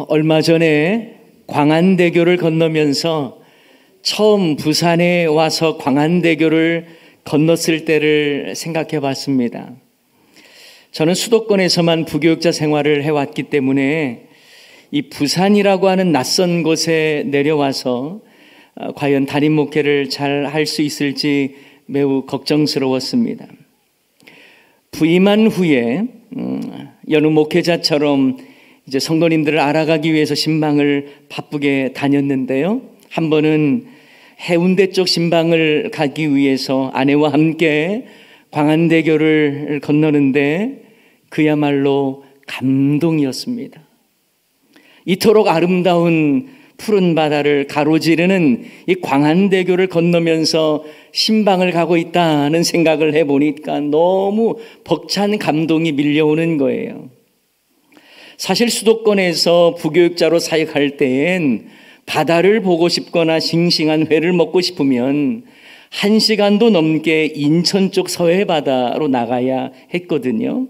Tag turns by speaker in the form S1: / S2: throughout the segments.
S1: 얼마 전에 광안대교를 건너면서 처음 부산에 와서 광안대교를 건넜을 때를 생각해 봤습니다. 저는 수도권에서만 부교육자 생활을 해왔기 때문에 이 부산이라고 하는 낯선 곳에 내려와서 과연 담임 목회를 잘 할 수 있을지 매우 걱정스러웠습니다. 부임한 후에 여느 목회자처럼 이제 성도님들을 알아가기 위해서 신방을 바쁘게 다녔는데요. 한 번은 해운대 쪽 신방을 가기 위해서 아내와 함께 광안대교를 건너는데 그야말로 감동이었습니다. 이토록 아름다운 푸른 바다를 가로지르는 이 광안대교를 건너면서 신방을 가고 있다는 생각을 해보니까 너무 벅찬 감동이 밀려오는 거예요. 사실 수도권에서 부교육자로 사역할 때엔 바다를 보고 싶거나 싱싱한 회를 먹고 싶으면 1시간도 넘게 인천 쪽 서해바다로 나가야 했거든요.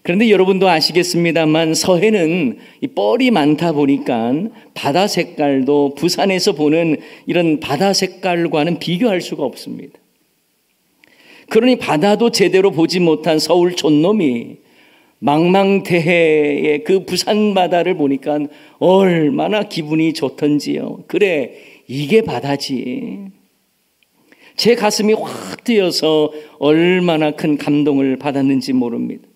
S1: 그런데 여러분도 아시겠습니다만 서해는 이 뻘이 많다 보니까 바다 색깔도 부산에서 보는 이런 바다 색깔과는 비교할 수가 없습니다. 그러니 바다도 제대로 보지 못한 서울 촌놈이 망망대해의 그 부산 바다를 보니까 얼마나 기분이 좋던지요. 그래, 이게 바다지. 제 가슴이 확 뛰어서 얼마나 큰 감동을 받았는지 모릅니다.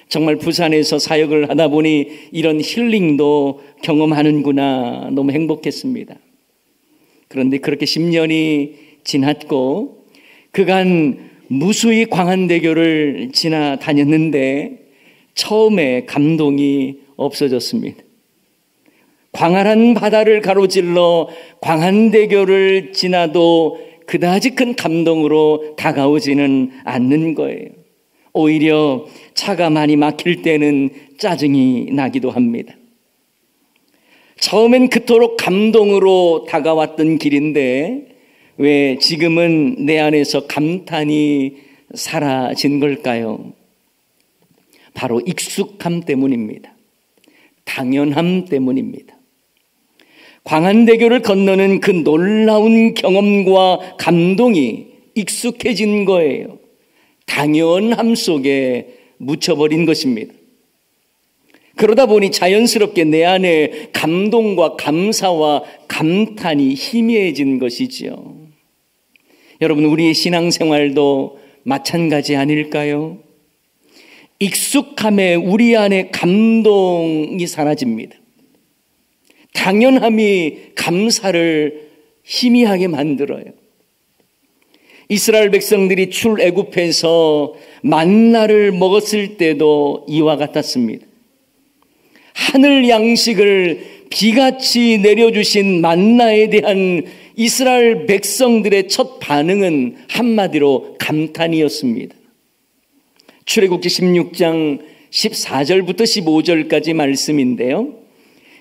S1: 정말 부산에서 사역을 하다 보니 이런 힐링도 경험하는구나, 너무 행복했습니다. 그런데 그렇게 10년이 지났고 그간 무수히 광안대교를 지나 다녔는데 처음에 감동이 없어졌습니다. 광활한 바다를 가로질러 광안대교를 지나도 그다지 큰 감동으로 다가오지는 않는 거예요. 오히려 차가 많이 막힐 때는 짜증이 나기도 합니다. 처음엔 그토록 감동으로 다가왔던 길인데 왜 지금은 내 안에서 감탄이 사라진 걸까요? 바로 익숙함 때문입니다. 당연함 때문입니다. 광안대교를 건너는 그 놀라운 경험과 감동이 익숙해진 거예요. 당연함 속에 묻혀버린 것입니다. 그러다 보니 자연스럽게 내 안에 감동과 감사와 감탄이 희미해진 것이지요. 여러분, 우리의 신앙생활도 마찬가지 아닐까요? 익숙함에 우리 안에 감동이 사라집니다. 당연함이 감사를 희미하게 만들어요. 이스라엘 백성들이 출애굽해서 만나를 먹었을 때도 이와 같았습니다. 하늘 양식을 비같이 내려주신 만나에 대한 이스라엘 백성들의 첫 반응은 한마디로 감탄이었습니다. 출애굽기 16장 14절부터 15절까지 말씀인데요.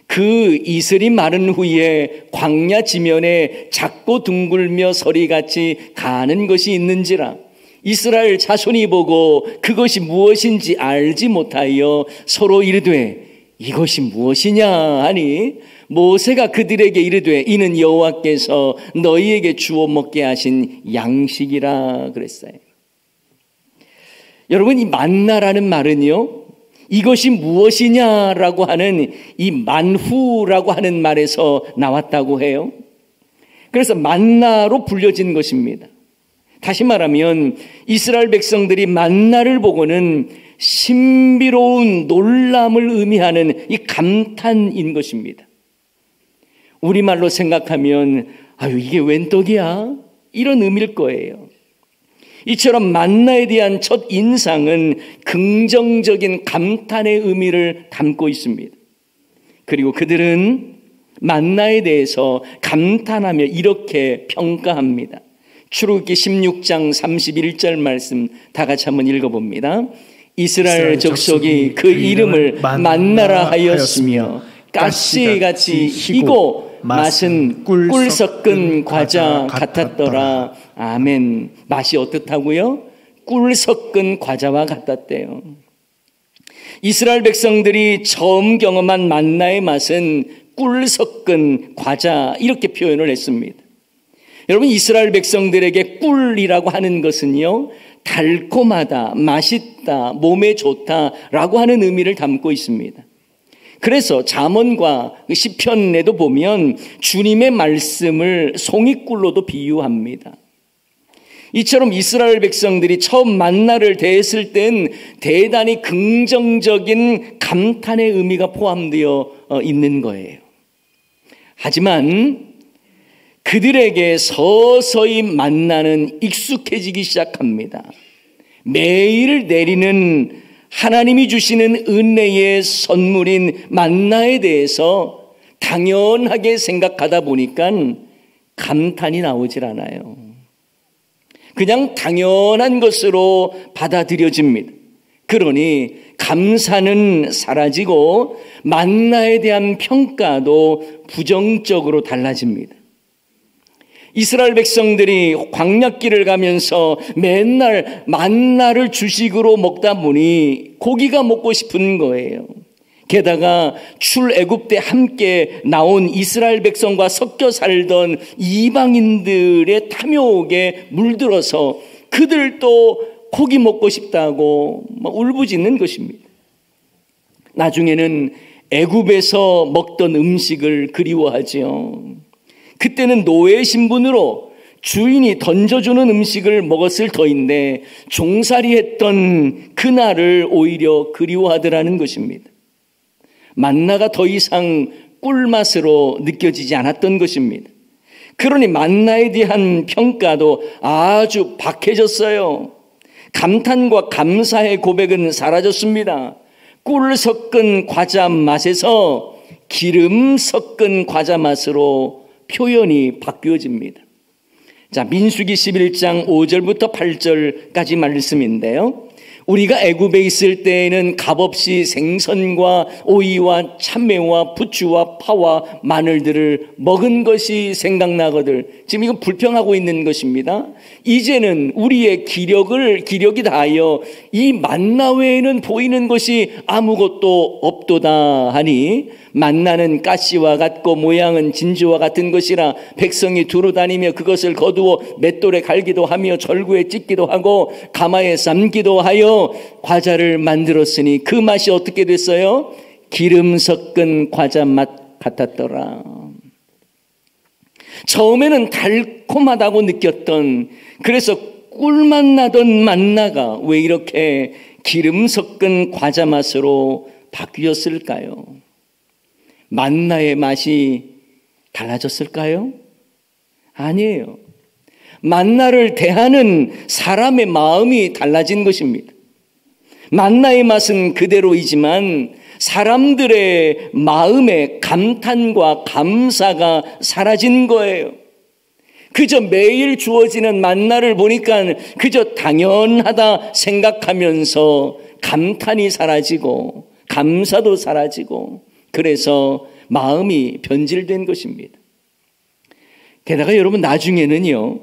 S1: 그 이슬이 마른 후에 광야 지면에 작고 둥글며 서리같이 가는 것이 있는지라 이스라엘 자손이 보고 그것이 무엇인지 알지 못하여 서로 이르되 이것이 무엇이냐 하니 모세가 그들에게 이르되 이는 여호와께서 너희에게 주어 먹게 하신 양식이라 그랬어요. 여러분, 이 만나라는 말은요, 이것이 무엇이냐라고 하는 이 만후라고 하는 말에서 나왔다고 해요. 그래서 만나로 불려진 것입니다. 다시 말하면 이스라엘 백성들이 만나를 보고는 신비로운 놀람을 의미하는 이 감탄인 것입니다. 우리말로 생각하면 아유, 이게 웬 떡이야? 이런 의미일 거예요. 이처럼 만나에 대한 첫 인상은 긍정적인 감탄의 의미를 담고 있습니다. 그리고 그들은 만나에 대해서 감탄하며 이렇게 평가합니다. 출애굽기 16장 31절 말씀 다 같이 한번 읽어봅니다. 이스라엘 족속이 그 이름을 만나라 하였으며 가시같이 희고 맛은 꿀 섞은 과자 같았더라. 아멘. 맛이 어떻다고요? 꿀 섞은 과자와 같았대요. 이스라엘 백성들이 처음 경험한 만나의 맛은 꿀 섞은 과자, 이렇게 표현을 했습니다. 여러분, 이스라엘 백성들에게 꿀이라고 하는 것은요, 달콤하다, 맛있다, 몸에 좋다라고 하는 의미를 담고 있습니다. 그래서 잠언과 시편에도 보면 주님의 말씀을 송이꿀로도 비유합니다. 이처럼 이스라엘 백성들이 처음 만나를 대했을 땐 대단히 긍정적인 감탄의 의미가 포함되어 있는 거예요. 하지만 그들에게 서서히 만나는 익숙해지기 시작합니다. 매일 내리는 하나님이 주시는 은혜의 선물인 만나에 대해서 당연하게 생각하다 보니까 감탄이 나오질 않아요. 그냥 당연한 것으로 받아들여집니다. 그러니 감사는 사라지고 만나에 대한 평가도 부정적으로 달라집니다. 이스라엘 백성들이 광야길을 가면서 맨날 만나를 주식으로 먹다 보니 고기가 먹고 싶은 거예요. 게다가 출애굽때 함께 나온 이스라엘 백성과 섞여 살던 이방인들의 탐욕에 물들어서 그들도 고기 먹고 싶다고 울부짖는 것입니다. 나중에는 애굽에서 먹던 음식을 그리워하죠. 그때는 노예 신분으로 주인이 던져주는 음식을 먹었을 터인데 종살이했던 그날을 오히려 그리워하더라는 것입니다. 만나가 더 이상 꿀맛으로 느껴지지 않았던 것입니다. 그러니 만나에 대한 평가도 아주 박해졌어요. 감탄과 감사의 고백은 사라졌습니다. 꿀 섞은 과자 맛에서 기름 섞은 과자 맛으로 표현이 바뀌어집니다. 자, 민수기 11장 5절부터 8절까지 말씀인데요. 우리가 애굽에 있을 때에는 값없이 생선과 오이와 참외와 부추와 파와 마늘들을 먹은 것이 생각나거들. 지금 이거 불평하고 있는 것입니다. 이제는 우리의 기력이 다하여 이 만나 외에는 보이는 것이 아무것도 없도다 하니 만나는 가시와 같고 모양은 진주와 같은 것이라 백성이 두루 다니며 그것을 거두어 맷돌에 갈기도 하며 절구에 찢기도 하고 가마에 삶기도 하여 과자를 만들었으니 그 맛이 어떻게 됐어요? 기름 섞은 과자 맛 같았더라. 처음에는 달콤하다고 느꼈던, 그래서 꿀맛 나던 만나가 왜 이렇게 기름 섞은 과자 맛으로 바뀌었을까요? 만나의 맛이 달라졌을까요? 아니에요. 만나를 대하는 사람의 마음이 달라진 것입니다. 만나의 맛은 그대로이지만 사람들의 마음의 감탄과 감사가 사라진 거예요. 그저 매일 주어지는 만나를 보니까 그저 당연하다 생각하면서 감탄이 사라지고 감사도 사라지고, 그래서 마음이 변질된 것입니다. 게다가 여러분, 나중에는요,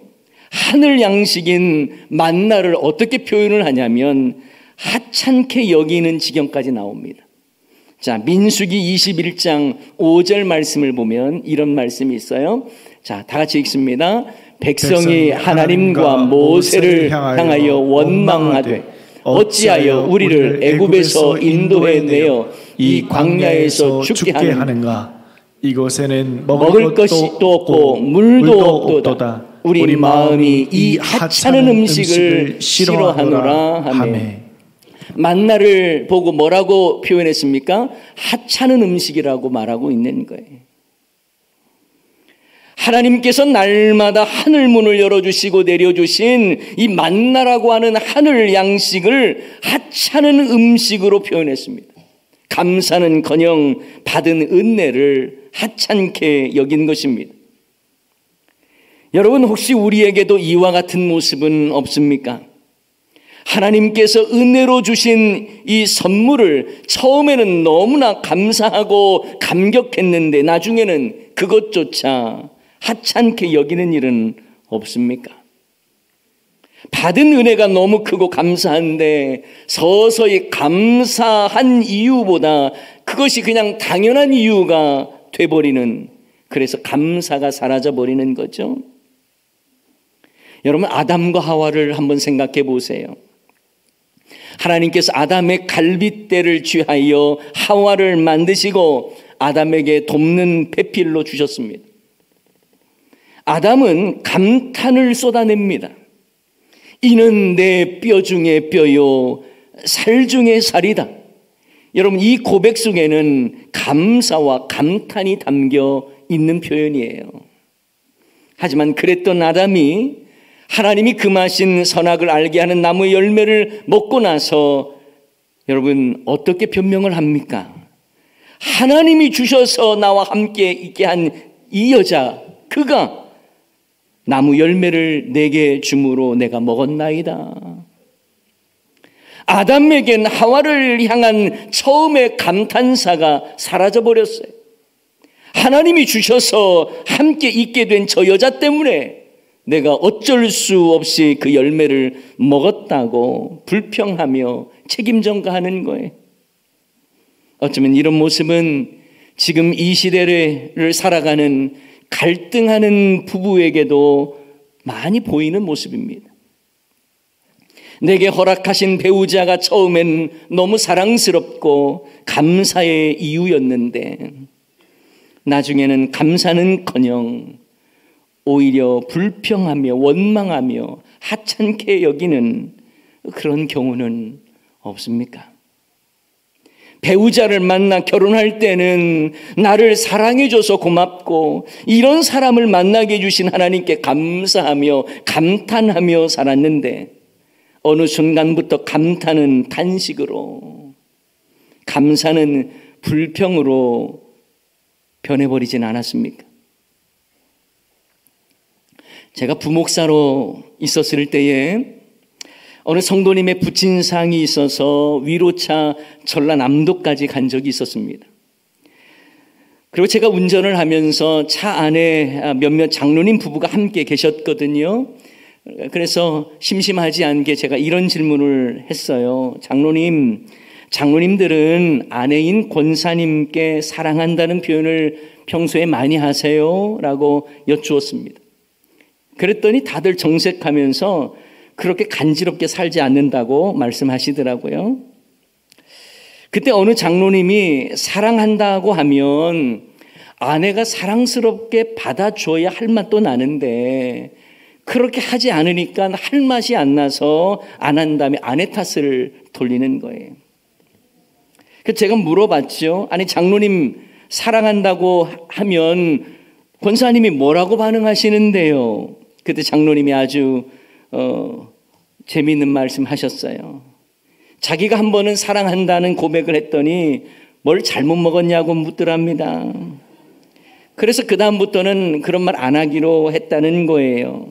S1: 하늘 양식인 만나를 어떻게 표현을 하냐면 하찮게 여기는 지경까지 나옵니다. 자, 민수기 21장 5절 말씀을 보면 이런 말씀이 있어요. 자, 다 같이 읽습니다. 백성이 하나님과 모세를 향하여 원망하되 어찌하여 우리를 애굽에서 인도해 내어 이 광야에서 죽게 하는가? 이곳에는 먹을 것도 없고 물도 없도다. 우리 마음이 이 하찮은 음식을 싫어하노라 하매. 만나를 보고 뭐라고 표현했습니까? 하찮은 음식이라고 말하고 있는 거예요. 하나님께서 날마다 하늘문을 열어주시고 내려주신 이 만나라고 하는 하늘 양식을 하찮은 음식으로 표현했습니다. 감사는커녕 받은 은혜를 하찮게 여긴 것입니다. 여러분, 혹시 우리에게도 이와 같은 모습은 없습니까? 하나님께서 은혜로 주신 이 선물을 처음에는 너무나 감사하고 감격했는데 나중에는 그것조차 하찮게 여기는 일은 없습니까? 받은 은혜가 너무 크고 감사한데 서서히 감사한 이유보다 그것이 그냥 당연한 이유가 돼버리는, 그래서 감사가 사라져버리는 거죠. 여러분, 아담과 하와를 한번 생각해 보세요. 하나님께서 아담의 갈빗대를 취하여 하와를 만드시고 아담에게 돕는 배필로 주셨습니다. 아담은 감탄을 쏟아냅니다. 이는 내 뼈 중에 뼈요 살 중에 살이다. 여러분, 이 고백 속에는 감사와 감탄이 담겨 있는 표현이에요. 하지만 그랬던 아담이 하나님이 금하신 선악을 알게 하는 나무의 열매를 먹고 나서 여러분 어떻게 변명을 합니까? 하나님이 주셔서 나와 함께 있게 한 이 여자, 그가 나무 열매를 내게 주므로 내가 먹었나이다. 아담에겐 하와를 향한 처음의 감탄사가 사라져버렸어요. 하나님이 주셔서 함께 있게 된 저 여자 때문에 내가 어쩔 수 없이 그 열매를 먹었다고 불평하며 책임 전가하는 거예요. 어쩌면 이런 모습은 지금 이 시대를 살아가는 갈등하는 부부에게도 많이 보이는 모습입니다. 내게 허락하신 배우자가 처음엔 너무 사랑스럽고 감사의 이유였는데 나중에는 감사는커녕 오히려 불평하며 원망하며 하찮게 여기는 그런 경우는 없습니까? 배우자를 만나 결혼할 때는 나를 사랑해줘서 고맙고 이런 사람을 만나게 해주신 하나님께 감사하며 감탄하며 살았는데 어느 순간부터 감탄은 탄식으로, 감사는 불평으로 변해버리진 않았습니까? 제가 부목사로 있었을 때에 어느 성도님의 부친상이 있어서 위로차 전라남도까지 간 적이 있었습니다. 그리고 제가 운전을 하면서 차 안에 몇몇 장로님 부부가 함께 계셨거든요. 그래서 심심하지 않게 제가 이런 질문을 했어요. 장로님들은 아내인 권사님께 사랑한다는 표현을 평소에 많이 하세요? 라고 여쭈었습니다. 그랬더니 다들 정색하면서 그렇게 간지럽게 살지 않는다고 말씀하시더라고요. 그때 어느 장로님이 사랑한다고 하면 아내가 사랑스럽게 받아줘야 할 맛도 나는데 그렇게 하지 않으니까 할 맛이 안 나서 안 한 다음에 아내 탓을 돌리는 거예요. 그래서 제가 물어봤죠. 아니, 장로님 사랑한다고 하면 권사님이 뭐라고 반응하시는데요? 그때 장로님이 아주 재미있는 말씀 하셨어요. 자기가 한 번은 사랑한다는 고백을 했더니 뭘 잘못 먹었냐고 묻더랍니다. 그래서 그 다음부터는 그런 말 안 하기로 했다는 거예요.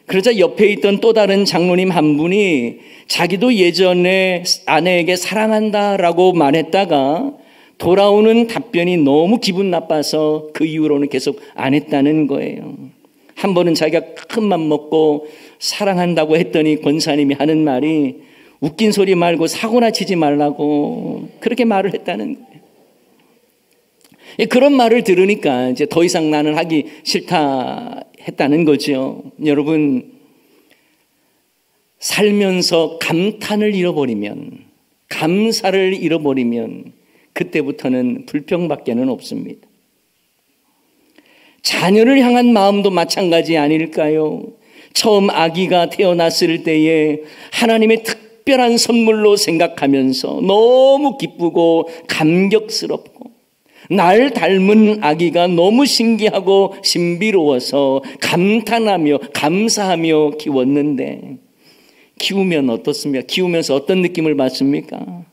S1: 그러자 옆에 있던 또 다른 장로님 한 분이 자기도 예전에 아내에게 사랑한다라고 말했다가 돌아오는 답변이 너무 기분 나빠서 그 이후로는 계속 안 했다는 거예요. 한 번은 자기가 큰 맘 먹고 사랑한다고 했더니 권사님이 하는 말이 웃긴 소리 말고 사고나 치지 말라고 그렇게 말을 했다는 거예요. 그런 말을 들으니까 이제 더 이상 나는 하기 싫다 했다는 거죠. 여러분, 살면서 감탄을 잃어버리면, 감사를 잃어버리면 그때부터는 불평밖에는 없습니다. 자녀를 향한 마음도 마찬가지 아닐까요? 처음 아기가 태어났을 때에 하나님의 특별한 선물로 생각하면서 너무 기쁘고 감격스럽고 날 닮은 아기가 너무 신기하고 신비로워서 감탄하며 감사하며 키웠는데 키우면 어떻습니까? 키우면서 어떤 느낌을 받습니까?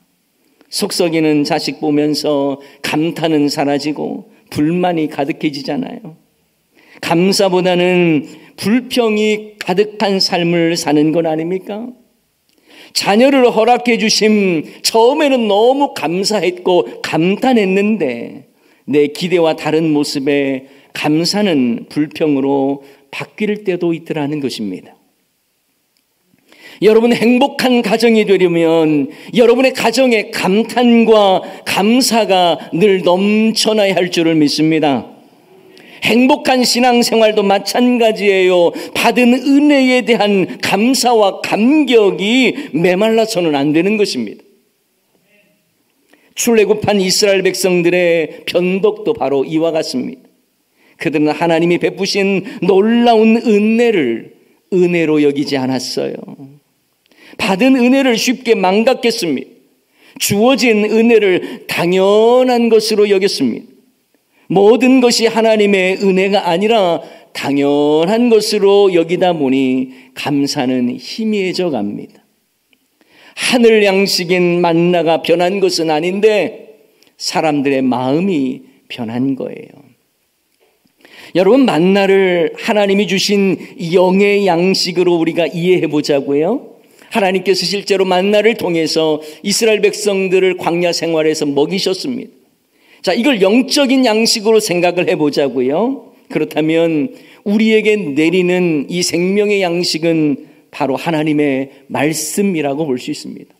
S1: 속썩이는 자식 보면서 감탄은 사라지고 불만이 가득해지잖아요. 감사보다는 불평이 가득한 삶을 사는 건 아닙니까? 자녀를 허락해 주심 처음에는 너무 감사했고 감탄했는데 내 기대와 다른 모습에 감사는 불평으로 바뀔 때도 있더라는 것입니다. 여러분 행복한 가정이 되려면 여러분의 가정에 감탄과 감사가 늘 넘쳐나야 할 줄을 믿습니다. 행복한 신앙생활도 마찬가지예요. 받은 은혜에 대한 감사와 감격이 메말라서는 안 되는 것입니다. 출애굽한 이스라엘 백성들의 변덕도 바로 이와 같습니다. 그들은 하나님이 베푸신 놀라운 은혜를 은혜로 여기지 않았어요. 받은 은혜를 쉽게 망각했습니다. 주어진 은혜를 당연한 것으로 여겼습니다. 모든 것이 하나님의 은혜가 아니라 당연한 것으로 여기다 보니 감사는 희미해져 갑니다. 하늘 양식인 만나가 변한 것은 아닌데 사람들의 마음이 변한 거예요. 여러분, 만나를 하나님이 주신 영의 양식으로 우리가 이해해 보자고요. 하나님께서 실제로 만나를 통해서 이스라엘 백성들을 광야 생활에서 먹이셨습니다. 자, 이걸 영적인 양식으로 생각을 해보자고요. 그렇다면 우리에게 내리는 이 생명의 양식은 바로 하나님의 말씀이라고 볼 수 있습니다.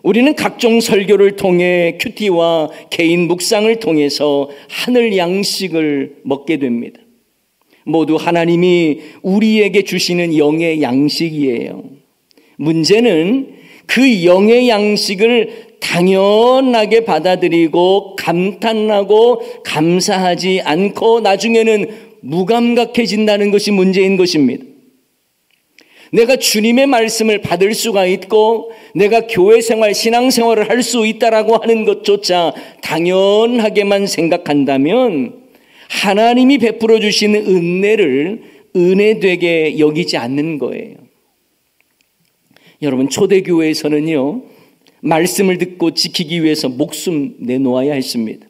S1: 우리는 각종 설교를 통해 큐티와 개인 묵상을 통해서 하늘 양식을 먹게 됩니다. 모두 하나님이 우리에게 주시는 영의 양식이에요. 문제는 그 영의 양식을 당연하게 받아들이고 감탄하고 감사하지 않고 나중에는 무감각해진다는 것이 문제인 것입니다. 내가 주님의 말씀을 받을 수가 있고 내가 교회 생활, 신앙 생활을 할 수 있다라고 하는 것조차 당연하게만 생각한다면 하나님이 베풀어 주시는 은혜를 은혜되게 여기지 않는 거예요. 여러분, 초대교회에서는요, 말씀을 듣고 지키기 위해서 목숨 내놓아야 했습니다.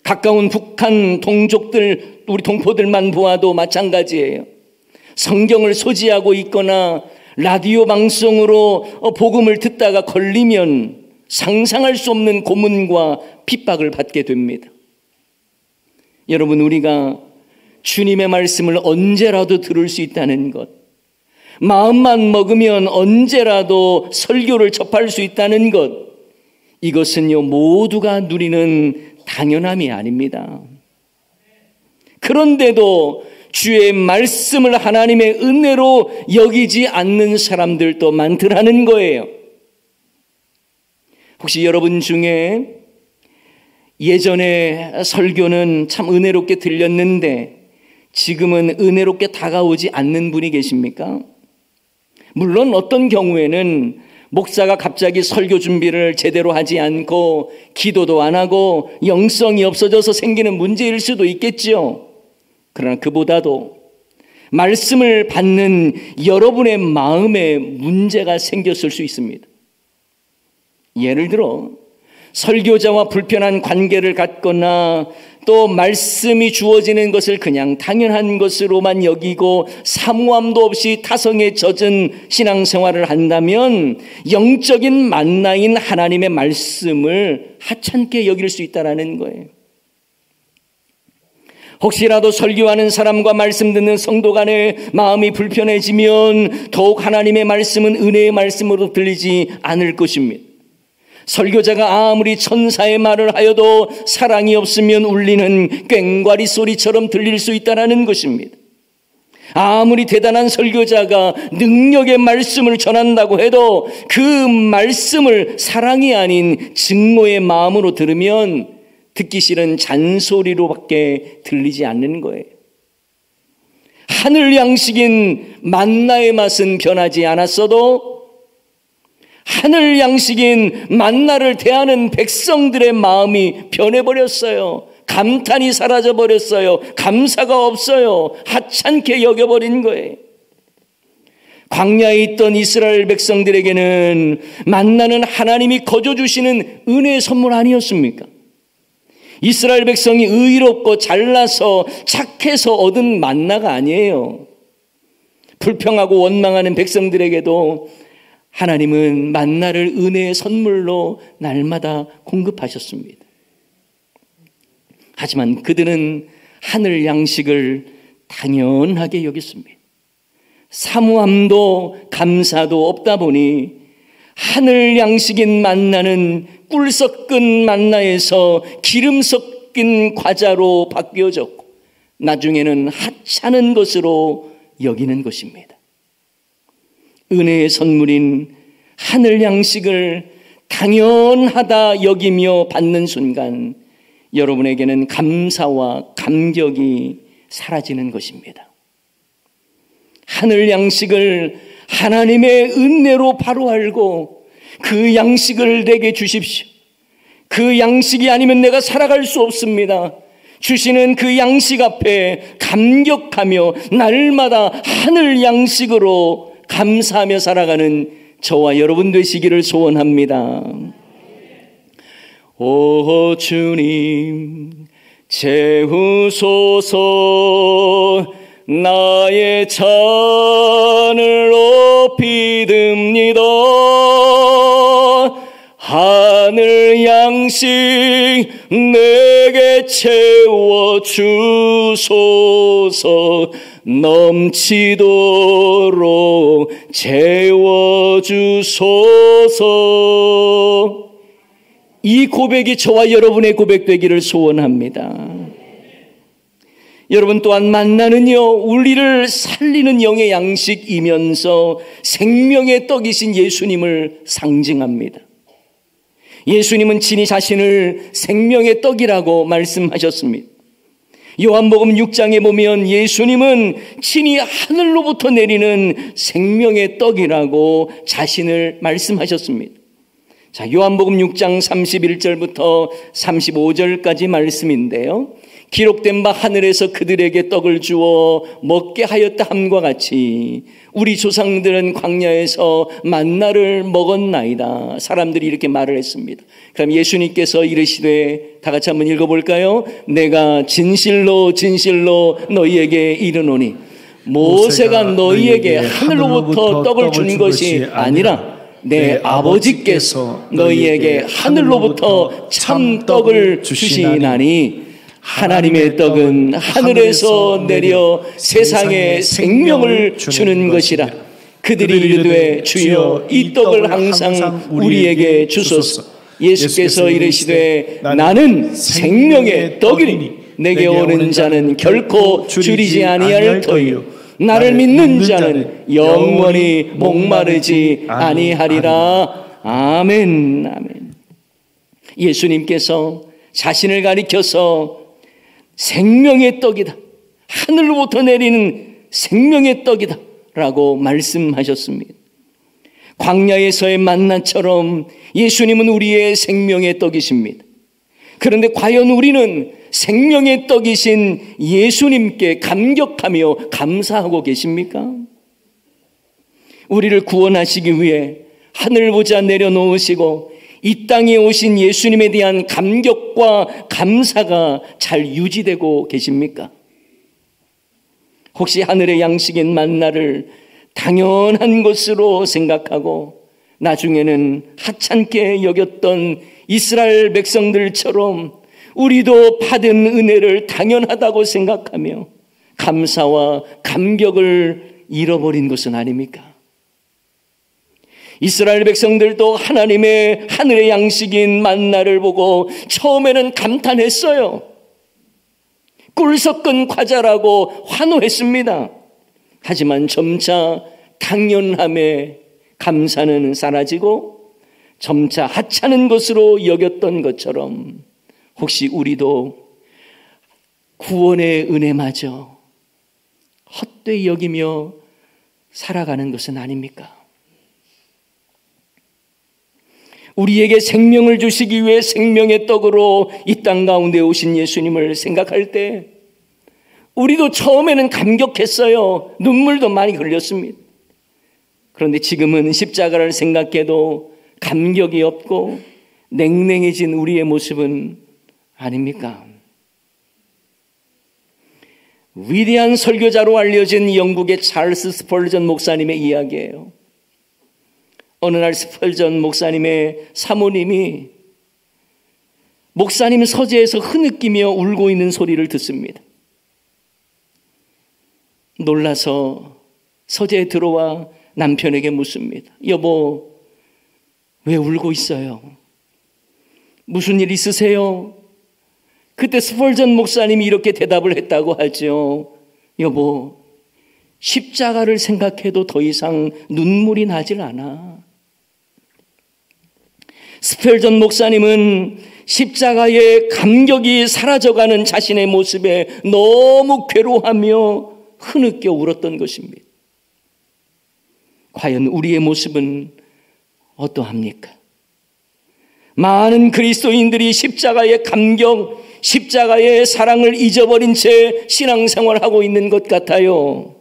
S1: 가까운 북한 동족들, 우리 동포들만 보아도 마찬가지예요. 성경을 소지하고 있거나 라디오 방송으로 복음을 듣다가 걸리면 상상할 수 없는 고문과 핍박을 받게 됩니다. 여러분, 우리가 주님의 말씀을 언제라도 들을 수 있다는 것, 마음만 먹으면 언제라도 설교를 접할 수 있다는 것, 이것은요 모두가 누리는 당연함이 아닙니다. 그런데도 주의 말씀을 하나님의 은혜로 여기지 않는 사람들도 많더라는 거예요. 혹시 여러분 중에 예전에 설교는 참 은혜롭게 들렸는데 지금은 은혜롭게 다가오지 않는 분이 계십니까? 물론 어떤 경우에는 목사가 갑자기 설교 준비를 제대로 하지 않고 기도도 안 하고 영성이 없어져서 생기는 문제일 수도 있겠죠. 그러나 그보다도 말씀을 받는 여러분의 마음에 문제가 생겼을 수 있습니다. 예를 들어 설교자와 불편한 관계를 갖거나 또 말씀이 주어지는 것을 그냥 당연한 것으로만 여기고 사모함도 없이 타성에 젖은 신앙생활을 한다면 영적인 만나인 하나님의 말씀을 하찮게 여길 수 있다는 거예요. 혹시라도 설교하는 사람과 말씀 듣는 성도 간의 마음이 불편해지면 더욱 하나님의 말씀은 은혜의 말씀으로 들리지 않을 것입니다. 설교자가 아무리 천사의 말을 하여도 사랑이 없으면 울리는 꽹과리 소리처럼 들릴 수 있다는 것입니다. 아무리 대단한 설교자가 능력의 말씀을 전한다고 해도 그 말씀을 사랑이 아닌 증오의 마음으로 들으면 듣기 싫은 잔소리로밖에 들리지 않는 거예요. 하늘 양식인 만나의 맛은 변하지 않았어도 하늘 양식인 만나를 대하는 백성들의 마음이 변해버렸어요. 감탄이 사라져버렸어요. 감사가 없어요. 하찮게 여겨버린 거예요. 광야에 있던 이스라엘 백성들에게는 만나는 하나님이 거저주시는 은혜의 선물 아니었습니까? 이스라엘 백성이 의롭고 잘나서 착해서 얻은 만나가 아니에요. 불평하고 원망하는 백성들에게도 하나님은 만나를 은혜의 선물로 날마다 공급하셨습니다. 하지만 그들은 하늘 양식을 당연하게 여겼습니다. 사모함도 감사도 없다 보니 하늘 양식인 만나는 꿀 섞은 만나에서 기름 섞인 과자로 바뀌어졌고 나중에는 하찮은 것으로 여기는 것입니다. 은혜의 선물인 하늘 양식을 당연하다 여기며 받는 순간 여러분에게는 감사와 감격이 사라지는 것입니다. 하늘 양식을 하나님의 은혜로 바로 알고 그 양식을 내게 주십시오. 그 양식이 아니면 내가 살아갈 수 없습니다. 주시는 그 양식 앞에 감격하며 날마다 하늘 양식으로 감사하며 살아가는 저와 여러분 되시기를 소원합니다. 오 주님 채우소서. 나의 잔을 높이 듭니다. 하늘 양식 내게 채워주소서. 넘치도록 채워주소서. 이 고백이 저와 여러분의 고백 되기를 소원합니다. 여러분 또한 만나는요, 우리를 살리는 영의 양식이면서 생명의 떡이신 예수님을 상징합니다. 예수님은 친히 자신을 생명의 떡이라고 말씀하셨습니다. 요한복음 6장에 보면 예수님은 친히 하늘로부터 내리는 생명의 떡이라고 자신을 말씀하셨습니다. 자, 요한복음 6장 31절부터 35절까지 말씀인데요. 기록된 바 하늘에서 그들에게 떡을 주어 먹게 하였다 함과 같이 우리 조상들은 광야에서 만나를 먹었나이다. 사람들이 이렇게 말을 했습니다. 그럼 예수님께서 이르시되, 다 같이 한번 읽어볼까요? 내가 진실로 진실로 너희에게 이르노니 모세가 너희에게 하늘로부터 떡을 준 것이 아니라 내 아버지께서 너희에게 하늘로부터 참 떡을 주시나니 하나님의 떡은 하늘에서 내려 세상에 생명을 주는 것이라. 그들이 이르되 주여 이 떡을 항상 우리에게 주소서. 예수께서 이르시되 나는 생명의 떡이니 내게 오는 자는 결코 줄이지 아니할 터이요 나를 믿는 자는 영원히 목마르지 아니하리라. 아멘. 아멘. 예수님께서 자신을 가리켜서 생명의 떡이다, 하늘로부터 내리는 생명의 떡이다 라고 말씀하셨습니다. 광야에서의 만나처럼 예수님은 우리의 생명의 떡이십니다. 그런데 과연 우리는 생명의 떡이신 예수님께 감격하며 감사하고 계십니까? 우리를 구원하시기 위해 하늘 보자 내려놓으시고 이 땅에 오신 예수님에 대한 감격과 감사가 잘 유지되고 계십니까? 혹시 하늘의 양식인 만나를 당연한 것으로 생각하고 나중에는 하찮게 여겼던 이스라엘 백성들처럼 우리도 받은 은혜를 당연하다고 생각하며 감사와 감격을 잃어버린 것은 아닙니까? 이스라엘 백성들도 하나님의 하늘의 양식인 만나를 보고 처음에는 감탄했어요. 꿀 섞은 과자라고 환호했습니다. 하지만 점차 당연함에 감사는 사라지고 점차 하찮은 것으로 여겼던 것처럼 혹시 우리도 구원의 은혜마저 헛되이 여기며 살아가는 것은 아닙니까? 우리에게 생명을 주시기 위해 생명의 떡으로 이 땅 가운데 오신 예수님을 생각할 때 우리도 처음에는 감격했어요. 눈물도 많이 흘렸습니다. 그런데 지금은 십자가를 생각해도 감격이 없고 냉랭해진 우리의 모습은 아닙니까? 위대한 설교자로 알려진 영국의 찰스 스펄전 목사님의 이야기예요. 어느 날 스펄전 목사님의 사모님이 목사님 서재에서 흐느끼며 울고 있는 소리를 듣습니다. 놀라서 서재에 들어와 남편에게 묻습니다. 여보, 왜 울고 있어요? 무슨 일 있으세요? 그때 스펄전 목사님이 이렇게 대답을 했다고 하죠. 여보, 십자가를 생각해도 더 이상 눈물이 나질 않아. 스펄전 목사님은 십자가의 감격이 사라져가는 자신의 모습에 너무 괴로워하며 흐느껴 울었던 것입니다. 과연 우리의 모습은 어떠합니까? 많은 그리스도인들이 십자가의 감격, 십자가의 사랑을 잊어버린 채 신앙생활하고 있는 것 같아요.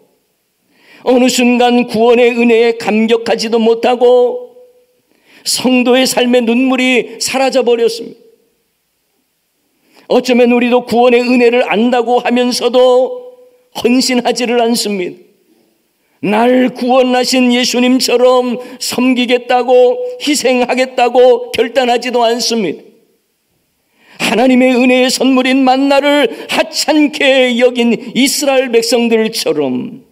S1: 어느 순간 구원의 은혜에 감격하지도 못하고 성도의 삶의 눈물이 사라져버렸습니다. 어쩌면 우리도 구원의 은혜를 안다고 하면서도 헌신하지를 않습니다. 날 구원하신 예수님처럼 섬기겠다고 희생하겠다고 결단하지도 않습니다. 하나님의 은혜의 선물인 만나를 하찮게 여긴 이스라엘 백성들처럼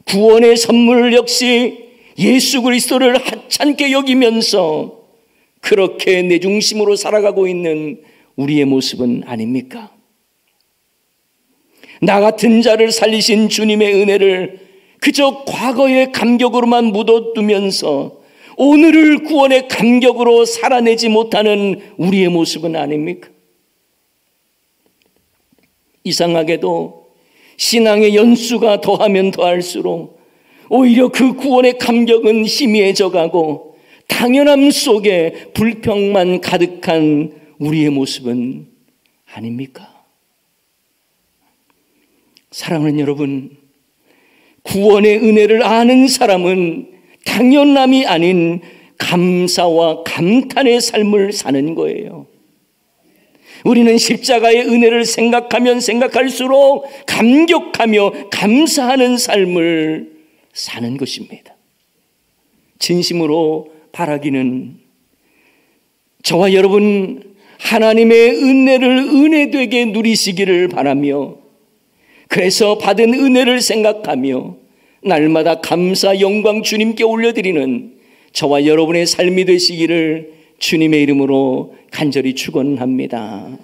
S1: 구원의 선물 역시 예수 그리스도를 하찮게 여기면서 그렇게 내 중심으로 살아가고 있는 우리의 모습은 아닙니까? 나 같은 자를 살리신 주님의 은혜를 그저 과거의 감격으로만 묻어두면서 오늘을 구원의 감격으로 살아내지 못하는 우리의 모습은 아닙니까? 이상하게도 신앙의 연수가 더하면 더할수록 오히려 그 구원의 감격은 희미해져 가고 당연함 속에 불평만 가득한 우리의 모습은 아닙니까? 사랑하는 여러분, 구원의 은혜를 아는 사람은 당연함이 아닌 감사와 감탄의 삶을 사는 거예요. 우리는 십자가의 은혜를 생각하면 생각할수록 감격하며 감사하는 삶을 사는 것입니다. 진심으로 바라기는 저와 여러분 하나님의 은혜를 은혜되게 누리시기를 바라며 그래서 받은 은혜를 생각하며 날마다 감사 영광 주님께 올려드리는 저와 여러분의 삶이 되시기를 주님의 이름으로 간절히 축원합니다.